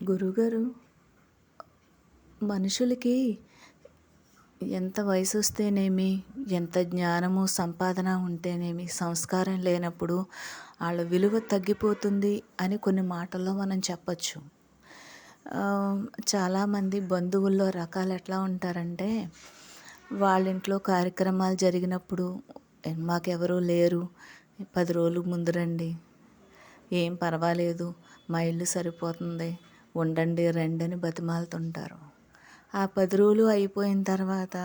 గురువుగారు, మనుషులకి ఎంత వయసొస్తేనేమి, ఎంత జ్ఞానము, సంపాదన ఉంటేనేమి, సంస్కారం లేనప్పుడు ఆళ్ళ విలువ తగ్గిపోతుంది అని కొన్ని మాటల్లో మనం చెప్పొచ్చు. చాలామంది బంధువుల్లో రకాలు ఎట్లా ఉంటారంటే, వాళ్ళింట్లో కార్యక్రమాలు జరిగినప్పుడు మాకెవరూ లేరు, 10 రోజులు ముందు రండి, ఏం పర్వాలేదు, మా ఇల్లు సరిపోతుంది, ఉండండి, రండి అని బతిమాలుతుంటారు. ఆ 10 రోజులు అయిపోయిన తర్వాత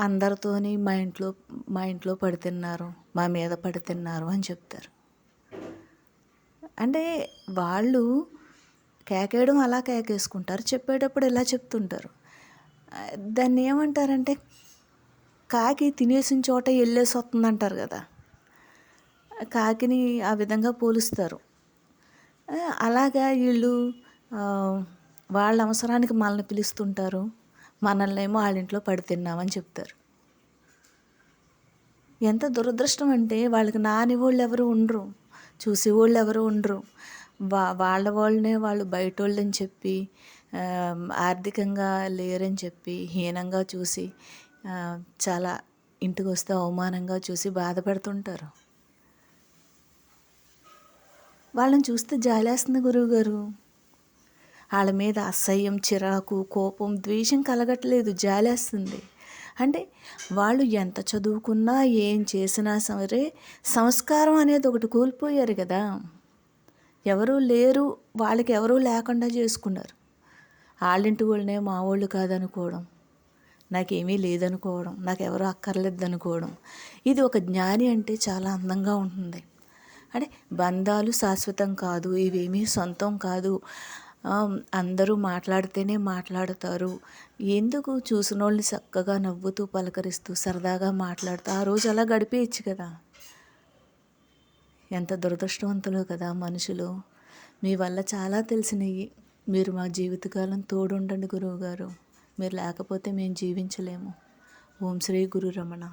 అందరితోని మా ఇంట్లో పడి తిన్నారు, మా మీద పడి తిన్నారు అని చెప్తారు. అంటే వాళ్ళు కేకేయడం అలా కేకేసుకుంటారు, చెప్పేటప్పుడు ఇలా చెప్తుంటారు. దాన్ని ఏమంటారంటే, కాకి తినేసిన చోట ఎల్లేసి వస్తుందంటారు కదా, కాకిని ఆ విధంగా పోలుస్తారు. అలాగా వీళ్ళు వాళ్ళ అవసరానికి మనల్ని పిలుస్తుంటారు, మనల్నేమో వాళ్ళ ఇంట్లో పడి తిన్నామని చెప్తారు. ఎంత దురదృష్టం అంటే, వాళ్ళకి నానివాళ్ళు ఎవరు ఉండరు, చూసేవాళ్ళు ఎవరు ఉండరు. వాళ్ళనే వాళ్ళు బయటోళ్ళని చెప్పి, ఆర్థికంగా లేరని చెప్పి హీనంగా చూసి, చాలా ఇంటికి వస్తే అవమానంగా చూసి బాధపడుతుంటారు. వాళ్ళని చూస్తే జాలేస్తుంది గురువుగారు. వాళ్ళ మీద అసహ్యం, చిరాకు, కోపం, ద్వేషం కలగట్లేదు, జాలేస్తుంది. అంటే వాళ్ళు ఎంత చదువుకున్నా, ఏం చేసినా సరే సంస్కారం అనేది ఒకటి కోల్పోయారు కదా. ఎవరూ లేరు, వాళ్ళకి ఎవరూ లేకుండా చేసుకున్నారు. వాళ్ళింటి వాళ్ళనే మా వాళ్ళు కాదనుకోవడం, నాకేమీ లేదనుకోవడం, నాకెవరూ అక్కర్లేదనుకోవడం. ఇది ఒక జ్ఞాని అంటే చాలా అందంగా ఉంటుంది. అంటే బంధాలు శాశ్వతం కాదు, ఇవేమీ సొంతం కాదు, అందరూ మాట్లాడితేనే మాట్లాడతారు, ఎందుకు చూసినోళ్ళని చక్కగా నవ్వుతూ పలకరిస్తూ సరదాగా మాట్లాడుతూ ఆ రోజు అలా గడిపేయచ్చు కదా. ఎంత దురదృష్టవంతులో కదా మనుషులు. మీ వల్ల చాలా తెలిసినవి. మీరు మా జీవితకాలం తోడుండండి గురువుగారు. మీరు లేకపోతే మేము జీవించలేము. ఓం శ్రీ గురు రమణ.